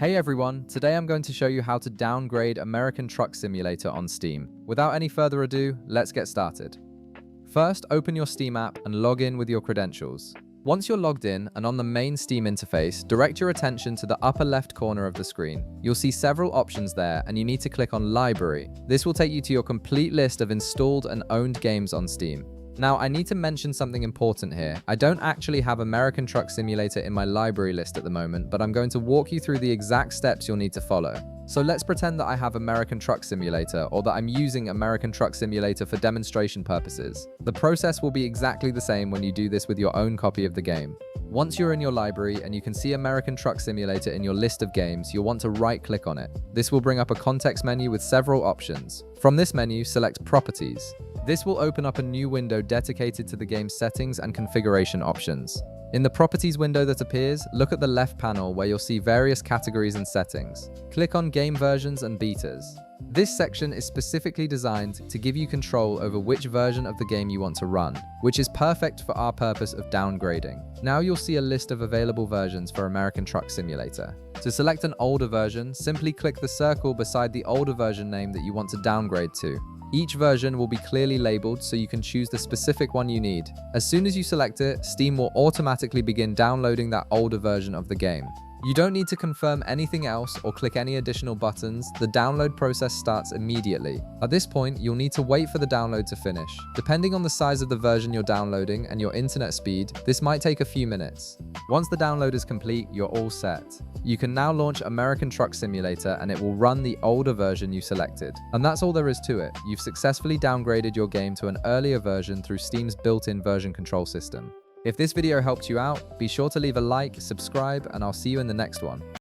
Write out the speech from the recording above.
Hey everyone, today I'm going to show you how to downgrade American Truck Simulator on Steam. Without any further ado, let's get started. First, open your Steam app and log in with your credentials. Once you're logged in and on the main Steam interface, direct your attention to the upper left corner of the screen. You'll see several options there and you need to click on Library. This will take you to your complete list of installed and owned games on Steam. Now, I need to mention something important here. I don't actually have American Truck Simulator in my library list at the moment, but I'm going to walk you through the exact steps you'll need to follow. So let's pretend that I have American Truck Simulator, or that I'm using American Truck Simulator for demonstration purposes. The process will be exactly the same when you do this with your own copy of the game. Once you're in your library and you can see American Truck Simulator in your list of games, you'll want to right-click on it. This will bring up a context menu with several options. From this menu, select Properties. This will open up a new window dedicated to the game's settings and configuration options. In the Properties window that appears, look at the left panel where you'll see various categories and settings. Click on Game Versions and Betas. This section is specifically designed to give you control over which version of the game you want to run, which is perfect for our purpose of downgrading. Now you'll see a list of available versions for American Truck Simulator. To select an older version, simply click the circle beside the older version name that you want to downgrade to. Each version will be clearly labeled so you can choose the specific one you need. As soon as you select it, Steam will automatically begin downloading that older version of the game. You don't need to confirm anything else or click any additional buttons. The download process starts immediately. At this point, you'll need to wait for the download to finish. Depending on the size of the version you're downloading and your internet speed, this might take a few minutes. Once the download is complete, you're all set. You can now launch American Truck Simulator and it will run the older version you selected. And that's all there is to it. You've successfully downgraded your game to an earlier version through Steam's built-in version control system. If this video helped you out, be sure to leave a like, subscribe, and I'll see you in the next one.